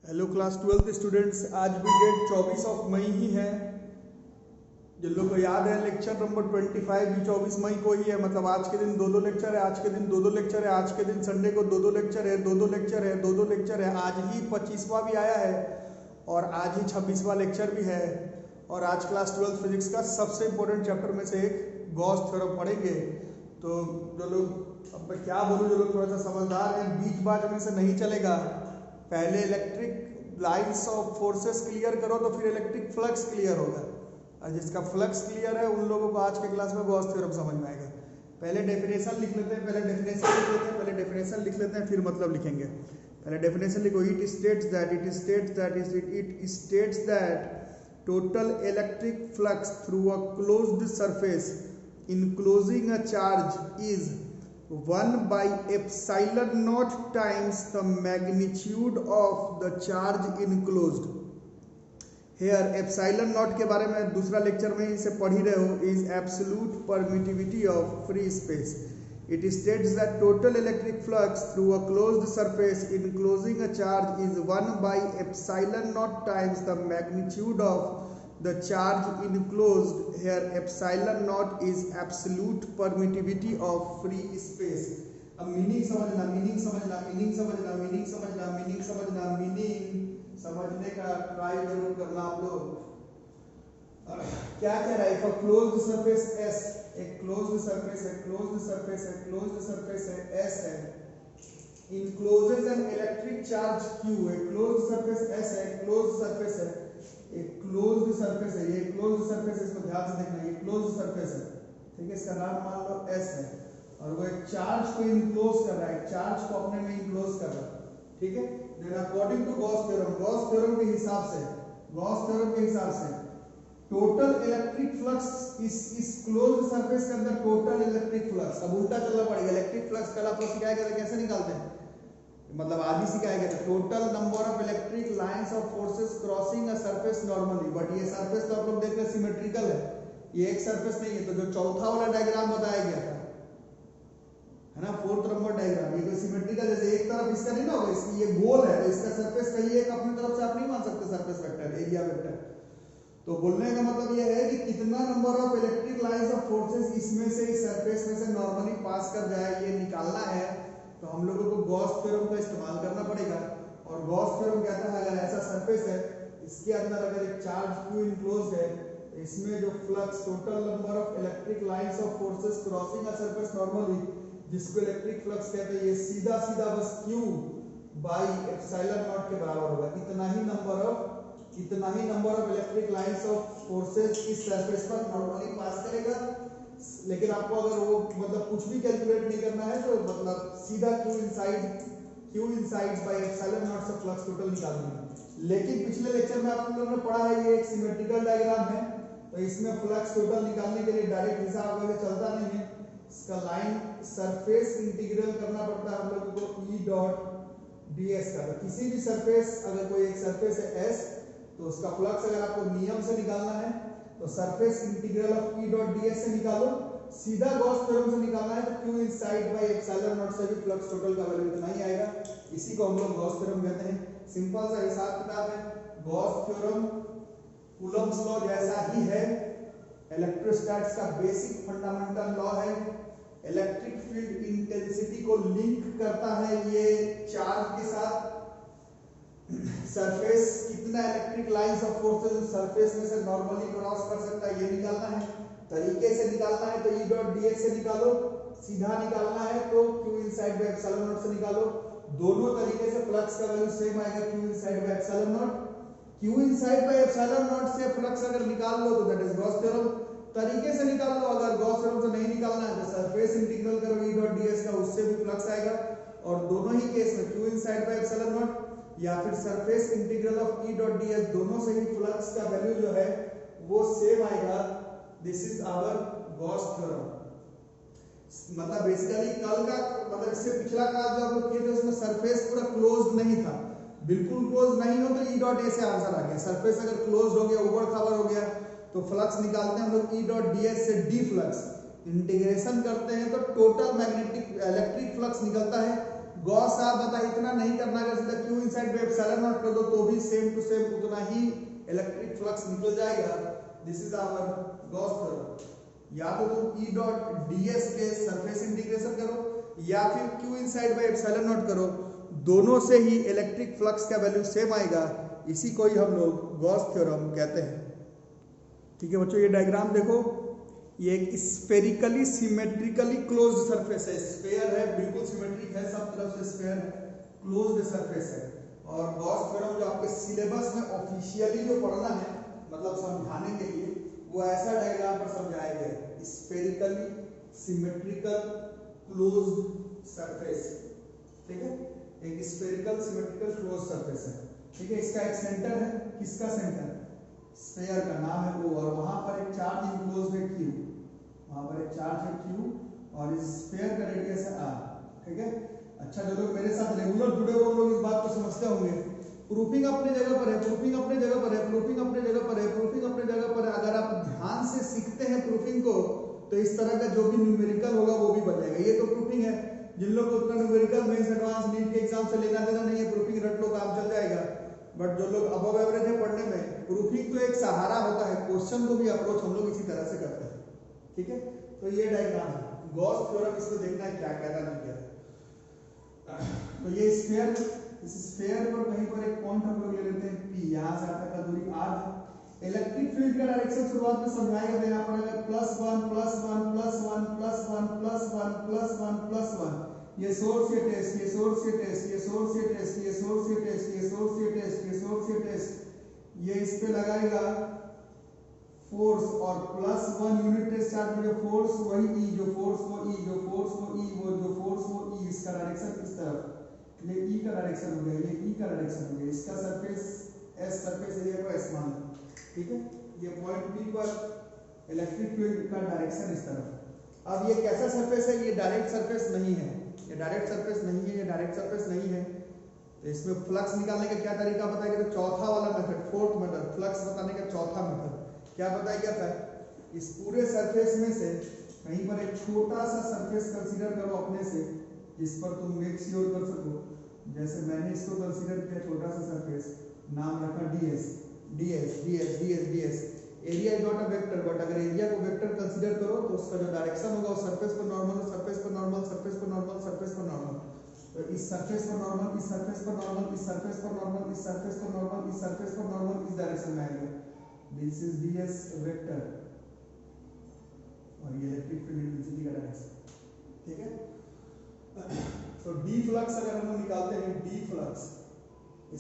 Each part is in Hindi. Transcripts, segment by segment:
हेलो क्लास 12 स्टूडेंट्स, आज भी डेट 24 ऑफ मई ही है। जिन लोगों को याद है लेक्चर नंबर 25 भी 24 मई को ही है। मतलब आज के दिन दो लेक्चर है, आज के दिन दो लेक्चर है, आज के दिन संडे को दो लेक्चर है, दो लेक्चर है, दो लेक्चर है। आज ही 25वां भी आया है और आज ही 26वां लेक्चर भी है। और आज क्लास 12 फिजिक्स का सबसे इंपॉर्टेंट चैप्टर में से एक गॉस थ्योरम पढ़ेंगे। तो जो लोग, अब मैं क्या बोलूँ, जो लोग थोड़ा सा समझदार हैं, बीच बात में से नहीं चलेगा। पहले electric lines of forces clear करो तो फिर इलेक्ट्रिक फ्लक्स क्लियर होगा। और जिसका फ्लक्स क्लियर है उन लोगों को आज के क्लास में गॉस थ्योरम समझ में आएगा। पहले डेफिनेशन लिख लेते हैं, डेफिनेशन लिख लेते हैं, फिर मतलब लिखेंगे। पहले डेफिनेशन लिखो। It states that total electric flux through a closed surface enclosing a charge is 1 by epsilon naught times the magnitude of the charge enclosed. Here epsilon naught के बारे में दूसरा लेक्चर में इसे पढ़ ही रहे हो, is absolute permittivity of free space. It states that total electric flux through a closed surface enclosing a charge is 1 by epsilon naught times the magnitude of the charge enclosed. Here epsilon naught is absolute permittivity of free space. अब मीनिंग समझना, मीनिंग समझने का ट्राई जरूर करना आप लोग। क्या कह रहा है? If a closed surface S, एक क्लोज्ड सरफेस है, S है, encloses an electric charge Q, एक क्लोज्ड सरफेस S है, क्लोज्ड सरफेस है, एक क्लोज्ड सरफेस है, ये क्लोज्ड सरफेस है, इसको ध्यान से देखना, ये क्लोज्ड सरफेस है, ठीक है, इसका नाम मान लो S है, और वो एक चार्ज को इनक्लोज कर रहा है, चार्ज को अपने में इनक्लोज कर रहा है, ठीक है। Then according to Gauss theorem के हिसाब से टोटल इलेक्ट्रिक फ्लक्स इस क्लोज्ड सरफेस के अंदर टोटल इलेक्ट्रिक फ्लक्स, अब उल्टा चलना पड़ेगा। इलेक्ट्रिक फ्लक्स पहला आपको सिखाया गया था कैसे निकालते हैं, मतलब आदि सिखाया गया था, total number of electric lines of forces crossing a surface normally. But ये सरफेस तो आप लोग देख रहे हैं सिमेट्रिकल है, ये एक सरफेस नहीं है। तो जो चौथा वाला डायग्राम बताया गया था, है ना, फोर्थ नंबर डायग्राम, ये तो सिमेट्रिकल, जैसे एक तरफ इसका नहीं ना होगा, इसकी ये गोल है तो इसका सरफेस कहीं एक अपनी तरफ से आप नहीं मान सकते सरफेस वेक्टर, एरिया वेक्टर। तो बोलने का मतलब ये है कि कितना number of electric lines of forces इसमें से, इस सरफेस में से नॉर्मली पास कर जाए, ये निकालना है। तो हम लोगों को गॉस थ्योरम का इस्तेमाल करना पड़ेगा। और गॉस थ्योरम कहता है अगर ऐसा सरफेस है, इसके अंदर अगर एक चार्ज Q इनक्लोज्ड है, तो इसमें जो flux, total number of electric lines of forces crossing a surface normally, जिसको इलेक्ट्रिक फ्लक्स कहते हैं, ये सीधा बस Q बाई एप्सिलॉन नॉट के बराबर होगा। इतना ही number of electric lines of forces इस सरफेस पर नॉर्मली पास करेगा। लेकिन आपको अगर वो मतलब कुछ भी कैलकुलेट नहीं करना है तो मतलब सीधा Q inside by epsilon not से फ्लक्स टोटल निकालना है। लेकिन पिछले लेक्चर में आप लोगों ने पढ़ा है ये एक सिमेट्रिकल डायग्राम है, तो इसमें फ्लक्स टोटल निकालने के लिए डायरेक्ट हिसाब वगैरह चलता नहीं है, इसका लाइन सरफेस इंटीग्रल करना पड़ता है हम लोगों को E डॉट ds का। तो किसी भी सरफेस, अगर कोई एक सरफेस है S, तो उसका फ्लक्स अगर आपको नियम से निकालना है तो surface integral of E dot ds से निकालो। सीधा गॉस थ्योरम से निकालना है तो Q inside by epsilon not से भी फ्लक्स टोटल का वैल्यू इतना ही आएगा। इसी को हम लोग गॉस थ्योरम कहते हैं। सिंपल सा हिसाब किताब है। गॉस थ्योरम कूलम्ब्स लॉ जैसा ही है, इलेक्ट्रोस्टैटिक्स का बेसिक फंडामेंटल लॉ है। इलेक्ट्रिक फील्ड इंटेंसिटी को लिंक करता है ये चार्ज के साथ। सरफेस कितना electric lines of forces surface में से नॉर्मली क्रॉस कर सकता है, ये निकालना है। तरीके से निकालना है तो E डॉट ds से निकालो, सीधा निकालना है तो Q inside by epsilon not से निकालो। दोनों तरीके से फ्लक्स का वैल्यू सेम आएगा, Q inside by epsilon not. Q inside by epsilon not से फ्लक्स अगर निकाल लो तो दैट इज गॉस थ्योरम। तरीके से निकाल लो, अगर गॉस थ्योरम से नहीं निकालना है तो सरफेस इंटीग्रल करो E डॉट ds का, उससे भी फ्लक्स आएगा। और दोनों ही केस में Q inside by epsilon not या फिर surface integral of E dot ds, दोनों से ही फ्लक्स का वैल्यू जो है वो सेम आएगा। This is our Gauss theorem. मतलब बेसिकली कल का, मतलब इससे पिछला क्लास जो हम लोग किए थे उसमें सरफेस पूरा क्लोज्ड नहीं था। बिल्कुल क्लोज नहीं हो तो E डॉट a से आंसर आ गया। सरफेस अगर क्लोज्ड हो गया, ऊबड़ खाबड़ हो गया, तो फ्लक्स निकालते हैं हम लोग E डॉट ds से d फ्लक्स। इंटीग्रेशन करते हैं तो टोटल मैग्नेटिक इलेक्ट्रिक फ्लक्स निकलता है। गॉस साहब बता इतना नहीं करना, अगर सीधा क्यू इनसाइड में एप्सिलॉन नॉट कर दो तो भी सेम टू सेम उतना ही इलेक्ट्रिक फ्लक्स निकल जाएगा। This is our Gauss theorem. या तो तुम E डॉट ds के सरफेस इंटीग्रेशन करो या फिर Q inside by epsilon naught करो, दोनों से ही इलेक्ट्रिक फ्लक्स का वैल्यू सेम आएगा। इसी को ही हम लोग गॉस थ्योरम कहते हैं। ठीक है बच्चों, ये डायग्राम देखो, ये एक स्फेरिकली सिमेट्रिकली क्लोज्ड सरफेस है। स्फेयर है, बिल्कुल सिमेट्रिक है, सब तरफ से स्फेयर है, क्लोज्ड सरफेस है। और गॉस थ्योरम जो आपके सिलेबस में ऑफिशियली जो पढ़ना है, मतलब समझाने के लिए, वो ऐसा डायग्राम पर समझाया गया है, स्फेरिकली सिमेट्रिकल क्लोज्ड सरफेस। ठीक है, एक स्फेरिकल सिमेट्रिकल क्लोज्ड सरफेस है। ठीक है, इसका एक सेंटर है, किसका सेंटर? स्फेयर का, नाम है O, और वहां पर एक चार्ज इनक्लोज्ड है Q, वहां पर एक चार्ज है Q, और इस स्फेयर का रेडियस है R। ठीक है, अच्छा जो लोग मेरे साथ रेगुलर जुड़े हुए, लोग इस बात को समझते होंगे। प्रूफिंग अपनी जगह पर है, प्रूफिंग अपनी जगह पर है, प्रूफिंग अपनी जगह पर है, प्रूफिंग अपनी जगह पर है। अगर आप ध्यान से सीखते हैं प्रूफिंग को, तो इस तरह का जो भी न्यूमेरिकल होगा वो भी बन जाएगा। ये तो प्रूफिंग है, जिन लोगों को उतना न्यूमेरिकल मेंस एडवांस नीट के एग्जाम से लेना देना नहीं है, प्रूफिंग रट लो, काम चल जाएगा। बट जो लोग अबव एवरेज है पढ़ने में, प्रूफिंग तो एक सहारा होता है, क्वेश्चन को भी अप्रोच हम लोग इसी तरह से करते हैं। ठीक है, तो ये डायग्राम है गॉस थ्योरम, इसको देखना है क्या कहता नहीं कहता। तो ये स्फीयर, इस स्फीयर पर कहीं पर एक पॉइंट हम लोग ले लेते हैं P, यहां से आता है दूरी R है। इलेक्ट्रिक फील्ड का डायरेक्शन शुरुआत में समझाएगा, तो यहाँ पर अगर +1 +1 +1 +1 +1 +1 +1, ये सोर्स ये टेस्ट, ये सोर्स ये टेस्ट, ये सोर्स ये टेस्ट, ये सोर्स ये टेस्ट, ये सोर्स ये टेस्ट, ये सोर्स ये टेस्ट, ये इस पे लगाएगा फोर्स, और +1 यूनिट टेस्ट चार्ज में जो फोर्स वही E, जो फोर्स वो E, जो फोर्स वो E, वो जो फोर्स वो E, इसका डायरेक्शन किस तरफ? ये E का डायरेक्शन हो गया, ये E का डायरेक्शन हो गया, इसका सरफेस S, सरफेस एरिया को S मान लो। ठीक है, ये पॉइंट P पर इलेक्ट्रिक फील्ड का डायरेक्शन इस तरफ। अब ये कैसा सरफेस है? ये डायरेक्ट सरफेस नहीं है, ये डायरेक्ट सरफेस नहीं है, ये डायरेक्ट सरफेस नहीं है। तो इसमें फ्लक्स निकालने का क्या तरीका बताया? तो चौथा वाला मेथड, फोर्थ मेथड, फ्लक्स बताने का चौथा मेथड क्या बताया गया था? इस पूरे सरफेस में से कहीं पर एक छोटा सा सरफेस कंसीडर करो अपने से, जिस पर तुम मेक श्योर कर सको। जैसे मैंने इसको कंसीडर किया छोटा सा सरफेस, नाम रखा ds, ds ds ds ds। Area is not a vector, but अगर एरिया को वेक्टर कंसीडर करो तो उसका जो डायरेक्शन होगा वो सरफेस पर नॉर्मल, सरफेस पर नॉर्मल, सरफेस पर नॉर्मल, सरफेस पर नॉर्मल। तो इस सरफेस पर नॉर्मल, इस सरफेस पर नॉर्मल, इस सरफेस पर नॉर्मल, इस सरफेस पर नॉर्मल, इस सरफेस पर नॉर्मल, इस डायरेक्शन में आएगा। दिस इज ds वेक्टर, और ये इलेक्ट्रिक फील्ड इंटेंसिटी का डायरेक्शन। ठीक है, तो d फ्लक्स अगर हम लोग निकालते हैं, d flux,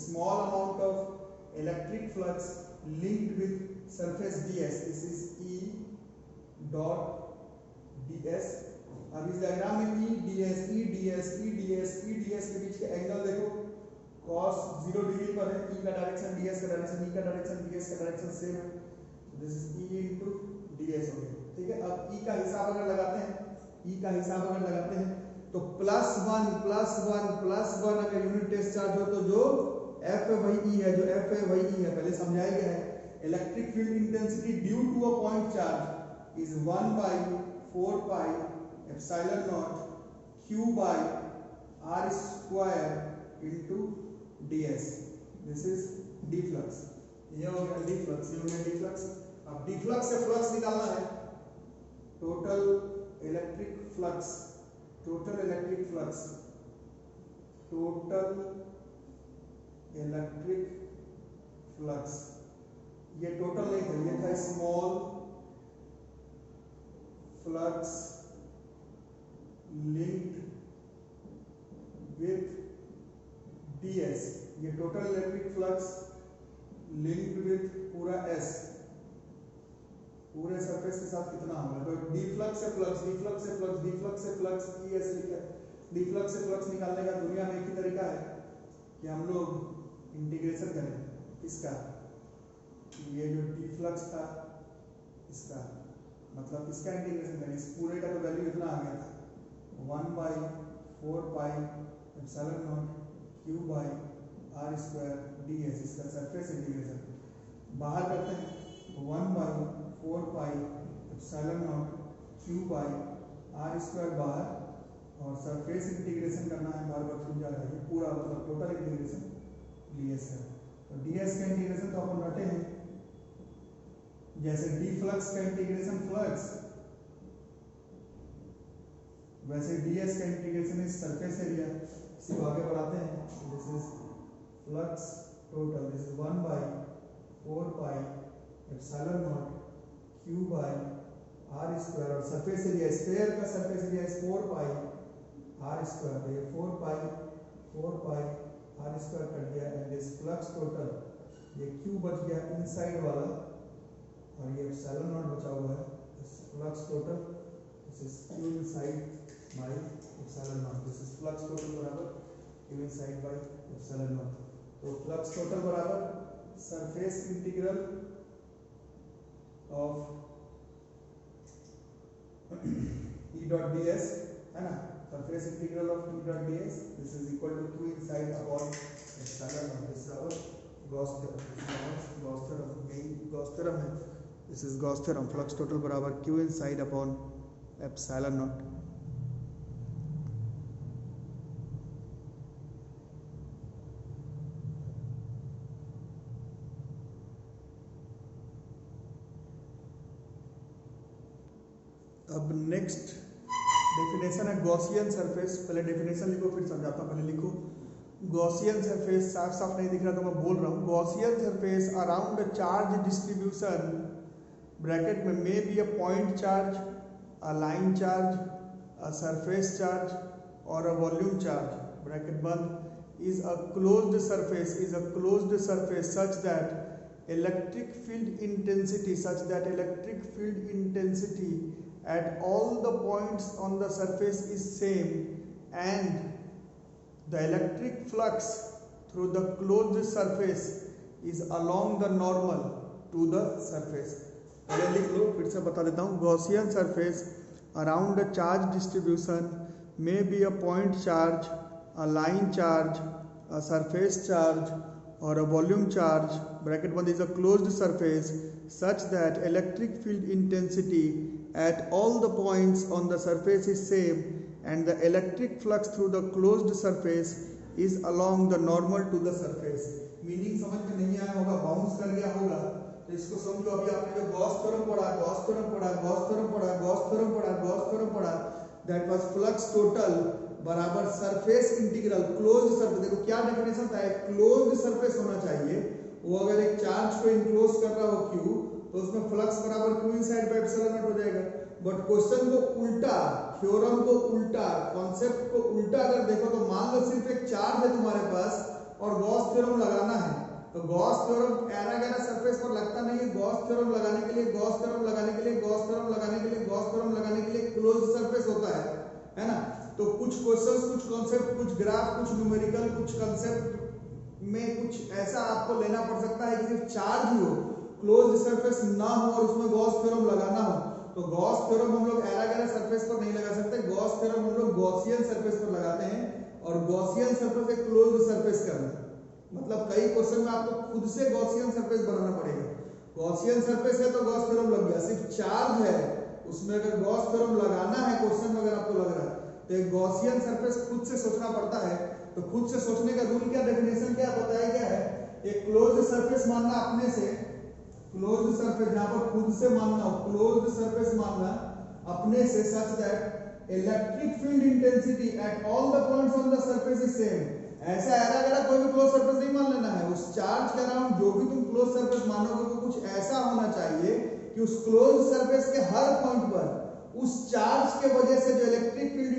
small amount of electric flux linked with surface ds, this is E dot ds। अब इस डायग्राम में E ds E ds E ds E ds के बीच के एंगल देखो, cos 0 डिग्री पर है, E का डायरेक्शन ds का डायरेक्शन, E का डायरेक्शन ds का डायरेक्शन सेम है, this is E into ds हो गया। ठीक है, अब E का हिसाब अगर लगाते हैं, E का हिसाब अगर लगाते हैं तो +1 +1 +1 अगर यूनिट टेस्ट चार्ज हो तो जो F है वही E है, जो F है वही E है, पहले समझाया गया है। Electric field intensity due to a point charge is 1/4 pi epsilon naught q by r square into ds। This is d flux, ये हो गया d फ्लक्स, ये हो गया d फ्लक्स। अब d फ्लक्स से फ्लक्स निकालना है, total electric flux, total electric flux, total electric flux, ये टोटल नहीं था, ये था small flux linked with ds। ये total electric flux linked with पूरा S, पूरे सरफेस के साथ कितना होगा? तो d फ्लक्स से फ्लक्स, d फ्लक्स से फ्लक्स, d फ्लक्स से फ्लक्स ES लिखा है। d फ्लक्स से फ्लक्स निकालने का दुनिया में एक ही तरीका है कि हम लोग इंटीग्रेशन करें किसका, ये जो d फ्लक्स था इसका, मतलब इसका इंटीग्रेशन करें, इस पूरे का तो वैल्यू इतना आ गया था 1/4 pi epsilon naught q by r square ds, इसका सरफेस इंटीग्रेशन बाहर करते हैं 1/4 pi epsilon naught q by r square बाहर, और सरफेस इंटीग्रेशन करना है बार बार छूट जा रहा है, ये पूरा मतलब टोटल इंटीग्रेशन ds है। तो ds का इंटीग्रेशन तो अपन रटे हैं, जैसे डी फ्लक्स का इंटीग्रेशन फ्लक्स, वैसे ds का इंटीग्रेशन इज सरफेस एरिया। इसी को आगे बढ़ाते हैं, this is flux total, this is 1 by 4 pi epsilon not q by r square, और सरफेस एरिया स्फीयर का surface area is 4 pi r square, तो ये 4 pi r स्क्वायर कट गया, एंड दिस फ्लक्स टोटल, ये q बच गया इनसाइड वाला और ये एप्सिलॉन नॉट बचा हुआ है, this flux total, this is q inside by epsilon not, this is flux total बराबर q inside by epsilon not. तो फ्लक्स टोटल बराबर surface integral of E dot ds है ना, surface integral of E dot ds, this is equal to q inside upon epsilon not, this is our Gauss theorem, main Gauss theorem है, this is Gauss theorem. Flux total बराबर q inside upon epsilon not. अब नेक्स्ट डेफिनेशन है गॉसियन सरफेस। पहले डेफिनेशन लिखो फिर समझाता हूँ। पहले लिखो गॉसियन सरफेस, साफ साफ नहीं दिख रहा तो मैं बोल रहा हूँ। Gaussian surface around a charge distribution bracket में may be a point charge, a line charge, a surface charge और अ वॉल्यूम चार्ज ब्रैकेट बंद, is a closed surface such that electric field intensity at all the points on the surface is same, and the electric flux through the closed surface is along the normal to the surface। पहले लिख लो, फिर से बता देता हूँ। Gaussian surface around a charge distribution may be a point charge, a line charge, a surface charge or a volume charge bracket band is a closed surface such that electric field intensity at all the points on the surface is same, and the electric flux through the closed surface is along the normal to the surface। Meaning समझ में नहीं आया होगा, बाउंस कर गया होगा, तो इसको समझो। अभी आपने जो गॉस थ्योरम पढ़ा, दैट वाज फ्लक्स टोटल बराबर सरफेस इंटीग्रल क्लोज्ड सरफेस। देखो क्या डेफिनेशन था, एक क्लोज्ड सरफेस होना चाहिए। वो अगर एक चार्ज को इनक्लोज कर रहा हो q, तो उसमें फ्लक्स बराबर q inside by epsilon not हो जाएगा। बट क्वेश्चन को उल्टा, थ्योरम को उल्टा, कॉन्सेप्ट को उल्टा अगर देखो तो मान लो सिर्फ एक चार्ज है तुम्हारे पास और गॉस थ्योरम लगाना है, तो गॉस थ्योरम एरा गैरा सरफेस पर लगता नहीं है। गॉस थ्योरम लगाने के लिए क्लोज सरफेस होता है ना। तो कुछ क्वेश्चंस, कुछ कॉन्सेप्ट, कुछ ग्राफ, कुछ न्यूमेरिकल, कुछ कंसेप्ट में कुछ ऐसा आपको लेना पड़ सकता है कि सिर्फ चार्ज ही हो, क्लोज्ड सरफेस ना हो और उसमें गॉस थ्योरम लगाना हो। तो गॉस थ्योरम हम लोग एरा गैरा सरफेस पर नहीं लगा सकते। गॉस थ्योरम हम लोग गॉसियन सरफेस पर लगाते हैं, और गॉसियन सरफेस एक क्लोज्ड सरफेस करना है। मतलब कई क्वेश्चन में आपको खुद से गॉसियन सरफेस बनाना पड़ेगा। गॉसियन सरफेस है तो गॉस थ्योरम लग गया, सिर्फ चार्ज है उसमें अगर गॉस थ्योरम लगाना है क्वेश्चन में अगर आपको लग रहा है, तो एक गॉसियन सरफेस खुद से सोचना पड़ता है। तो खुद से सोचने का रूल क्या, डेफिनेशन क्या बताया गया है, एक क्लोज्ड सरफेस मानना अपने से, क्लोज्ड सरफेस जहां पर खुद से मानना हो, क्लोज्ड सरफेस मानना अपने से, such that electric field intensity at all the points on the surface is same. ऐसा एरा गैरा कोई भी क्लोज सरफेस नहीं मान लेना है। उस चार्ज के अराउंड जो भी तुम क्लोज सरफेस मानोगे वो कुछ ऐसा होना चाहिए कि उस क्लोज सरफेस के हर पॉइंट पर उस चार्ज के वजह से जो इलेक्ट्रिक फील्ड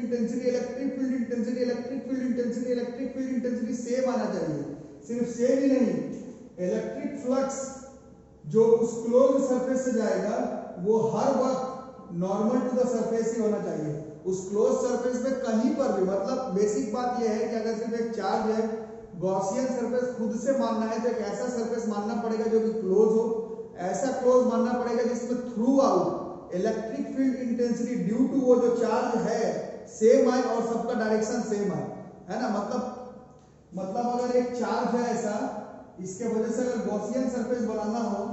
इंटेंसिटी सेम आना चाहिए। सिर्फ सेम ही नहीं, इलेक्ट्रिक फ्लक्स जो उस क्लोज सरफेस से जाएगा वो हर वक्त नॉर्मल टू द सरफेस ही होना चाहिए। उस क्लोज सरफेस में कहीं पर भी, मतलब बेसिक बात यह है कि अगर सिर्फ एक चार्ज है, गॉसियन सरफेस खुद से मानना है तो एक ऐसा सरफेस मानना पड़ेगा जो कि क्लोज हो, ऐसा क्लोज मानना पड़ेगा जिसमें throughout electric field intensity due to वो जो चार्ज है सेम आए और सबका डायरेक्शन सेम आए, है ना। मतलब अगर एक चार्ज है ऐसा, इसके वजह से अगर गॉसियन सरफेस बनाना हो,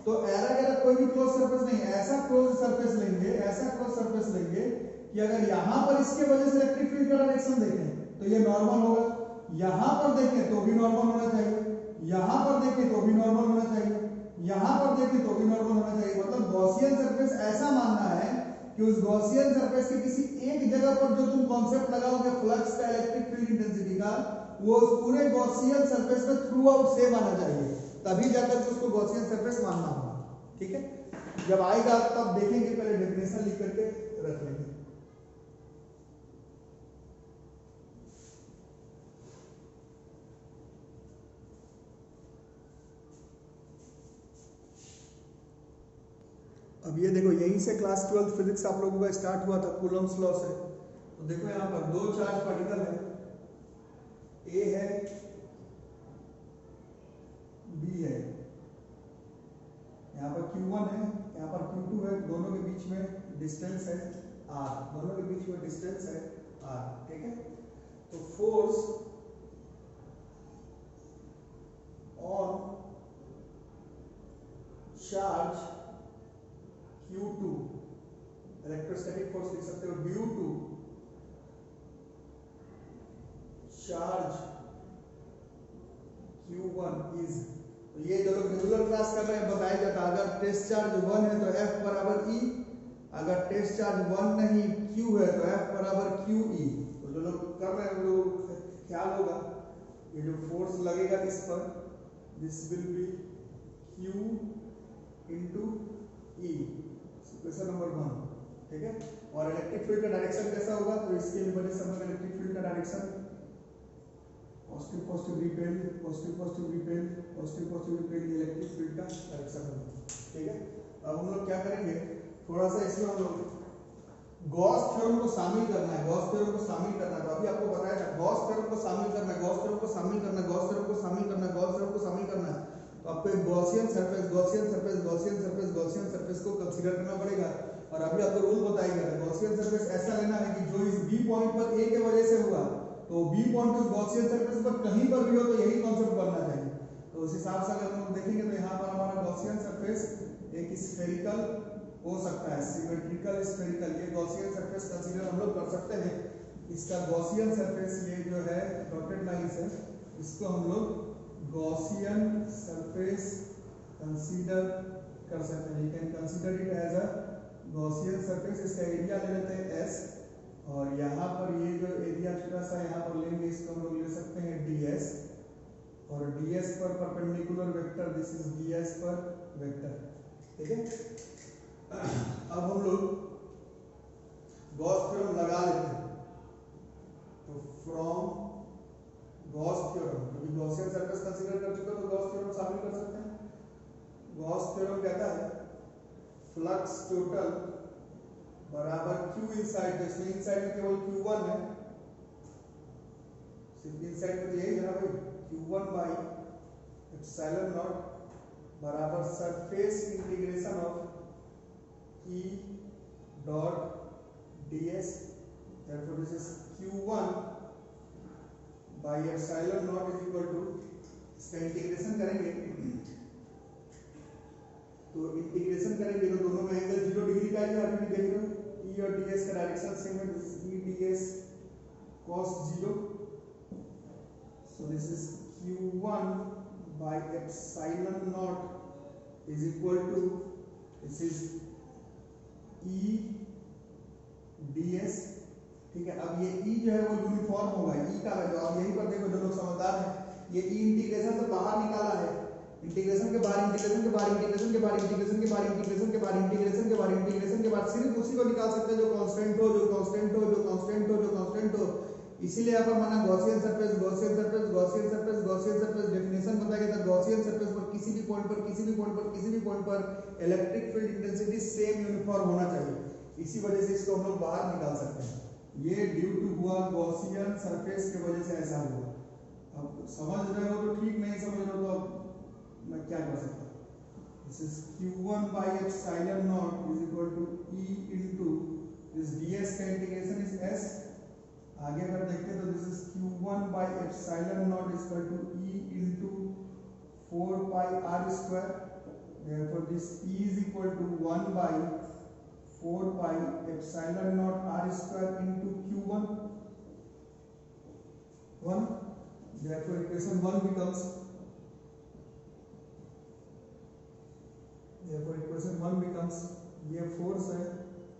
तो तो एरा कोई भी क्लोज सरफेस नहीं, ऐसा क्लोज सरफेस लेंगे, ऐसा क्लोज सरफेस लेंगे कि अगर यहां पर इसके वजह से इलेक्ट्रिक फील्ड का डायरेक्शन देखें तो ये नॉर्मल होगा, यहां पर देखें तो भी नॉर्मल होना चाहिए, यहां पर देखें तो भी नॉर्मल होना चाहिए, यहां पर देखें तो भी नॉर्मल होना चाहिए। मतलब गॉसियन सरफेस ऐसा मानना है कि उस गॉसियन सरफेस के किसी एक जगह पर जो तुम कॉन्सेप्ट लगाओगे फ्लक्स का, इलेक्ट्रिक फील्ड इंटेंसिटी का, वो उस पूरे गॉसियन सरफेस में थ्रू आउट सेम आना चाहिए, तभी जाकर के उसको गॉसियन सरफेस मानना होगा। ठीक है, जब आएगा तब देखेंगे, पहले डेफिनेशन लिख करके रख लेंगे। अब ये देखो, यहीं से क्लास 12 फिजिक्स आप लोगों का स्टार्ट हुआ था, कूलम्स लॉ से। तो देखो यहाँ पर दो चार्ज पार्टिकल है, ए है, बी है, यहाँ पर Q1 है, यहाँ पर Q2 है, दोनों के बीच में डिस्टेंस है r, दोनों के बीच में डिस्टेंस है r। ठीक है, तो force on charge Q2, electrostatic force लिख सकते हो, due to charge Q1 is, तो ये जो लोग रेगुलर क्लास कर रहे हैं बताया जाता है, अगर टेस्ट चार्ज 1 है तो F बराबर E, अगर टेस्ट चार्ज 1 नहीं Q है तो F बराबर QE। तो जो लोग कर रहे हैं वो लोग ख्याल होगा, ये जो फोर्स लगेगा इस पर, this will be Q into E, question number 1। ठीक है, और इलेक्ट्रिक फील्ड का डायरेक्शन कैसा होगा, तो इसके लिए बड़े समय इलेक्ट्रिक फील्ड का direction positive positive repel, positive positive repel, positive positive repel, ये इलेक्ट्रिक फील्ड का डायरेक्शन होगा। ठीक है, अब हम लोग क्या करेंगे, थोड़ा सा इसमें हम लोग गॉस थ्योरम को शामिल करना है, गॉस थ्योरम को शामिल करना है। तो अभी आपको बताया था गॉस थ्योरम को शामिल करना है, गॉस थ्योरम को शामिल करना है, गॉस थ्योरम को शामिल करना है, गॉस थ्योरम को शामिल करना है। तो आपको एक Gaussian surface, Gaussian surface, Gaussian surface, Gaussian surface को कंसीडर करना पड़ेगा। और अभी आपको रूल बताया गया है, गॉसियन सरफेस ऐसा लेना है कि जो इस बी पॉइंट पर ए के वजह से हुआ, तो बी पॉइंट उस गॉसियन सरफेस पर कहीं पर भी हो तो यही कॉन्सेप्ट बनना चाहिए। तो उस हिसाब से अगर हम देखेंगे तो यहाँ पर हमारा गॉसियन सरफेस एक स्फेरिकल हो सकता है, सिमेट्रिकल स्फेरिकल, ये गॉसियन सरफेस कंसीडर हम लोग कर सकते हैं। इसका गॉसियन सरफेस ये जो है डॉटेड लाइन है, इसको हम लोग गॉसियन सरफेस कंसीडर कर सकते हैं। You can consider it as a Gaussian surface. इसका एरिया ले लेते हैं S, और यहाँ पर ये जो एरिया छोटा सा यहाँ पर लेंगे, इसको हम लोग ले सकते हैं ds, और ds पर perpendicular vector, this is ds पर वेक्टर। ठीक है, अब हम लोग गॉस थ्योरम लगा लेते हैं। तो फ्रॉम गॉस थ्योरम, क्योंकि गॉसियन सरफेस कंसीडर कर चुके तो गॉस थ्योरम शामिल कर सकते हैं। गॉस थ्योरम कहता है फ्लक्स टोटल बराबर Q इनसाइड, तो इसमें इनसाइड में केवल Q1 है, सिर्फ इनसाइड में तो यही है ना भाई, Q1 बाई एप्सिलॉन नॉट बराबर surface integration of E dot ds, therefore this is Q1 by epsilon naught is equal to, इसका इंटीग्रेशन करेंगे तो इंटीग्रेशन करेंगे तो दोनों में एंगल 0 डिग्री का है, अभी भी देख रहे हो, E और ds का डायरेक्शन सेम है, E ds cos 0, so this is Q1 by epsilon naught is equal to, this is E ds। ठीक है, अब ये E जो है वो यूनिफॉर्म होगा, E का वैल्यू, अब यहीं पर देखो जो लोग समझदार हैं, ये E इंटीग्रेशन से बाहर निकाला है, इंटीग्रेशन के बाहर, इंटीग्रेशन के बाहर, इंटीग्रेशन के बाहर, इंटीग्रेशन के बाहर, इंटीग्रेशन के बाहर, इंटीग्रेशन के बाहर, इंटीग्रेशन के बाद सिर्फ उसी को निकाल सकते हैं जो कांस्टेंट हो, जो कांस्टेंट हो, जो कांस्टेंट हो, जो कांस्टेंट हो। इसीलिए यहाँ पर माना Gaussian surface, Gaussian surface, Gaussian surface, Gaussian surface, definition बताया गया था गॉसियन सरफेस पर किसी भी पॉइंट पर, किसी भी पॉइंट पर, किसी भी पॉइंट पर electric field intensity same uniform होना चाहिए। इसी वजह से इसको हम लोग बाहर निकाल सकते हैं। ये ड्यू टू हुआ गॉसियन सरफेस की वजह से ऐसा हुआ। अब समझ रहे हो तो ठीक, नहीं समझ रहे हो तो मैं क्या कर सकता हूँ। This is Q1 by epsilon naught is equal to E into this ds का इंटीग्रेशन इज S, आगे अगर देखते तो this is Q1 by epsilon naught is equal to E into 4 pi r square, therefore this P is equal to 1 by 4 pi epsilon naught r square into q1 1, therefore equation 1 becomes ये फोर्स है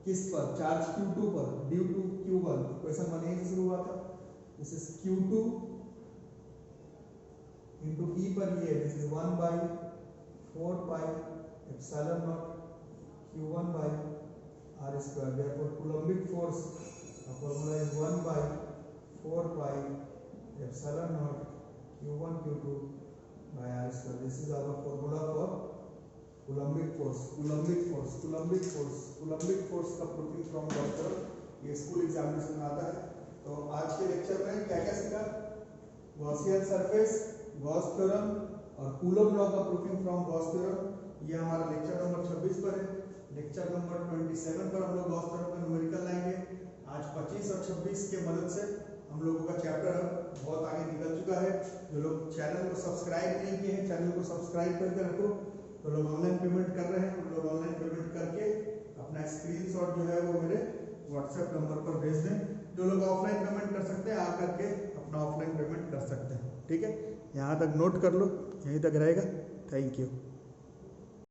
किस पर, चार्ज q2 पर ड्यू टू q1, इक्वेशन 1 से शुरू हुआ था, this is q2 into E पर ये this is 1 by 4 pi epsilon naught q1 by r square, therefore coulombic force the formula is 1 by 4 pi epsilon naught q1 q2 by r square. This is our formula for coulombic force का प्रूफिंग फ्रॉम गॉस थ्योरम, ये स्कूल एग्जामिनेशन में आता है। तो आज के लेक्चर में क्या क्या सीखा, गॉसियन सरफेस, गॉस थ्योरम और कूलॉम लॉ का प्रूफिंग फ्रॉम गॉस थ्योरम, ये हमारा लेक्चर नंबर 26 पर है। लेक्चर नंबर 27 पर हम लोग गॉस थ्योरम का न्यूमेरिकल लाएंगे। आज 25 और 26 के मदद से हम लोगों का चैप्टर बहुत आगे निकल चुका है। जो लोग चैनल को सब्सक्राइब नहीं किए हैं, चैनल को सब्सक्राइब करके रखो। तो लोग ऑनलाइन पेमेंट कर रहे हैं, उन लोग ऑनलाइन पेमेंट करके अपना स्क्रीनशॉट जो है वो मेरे व्हाट्सएप नंबर पर भेज दें। जो लोग ऑफलाइन पेमेंट कर सकते हैं आकर के अपना ऑफलाइन पेमेंट कर सकते हैं। ठीक है, यहाँ तक नोट कर लो, यहीं तक रहेगा। Thank you.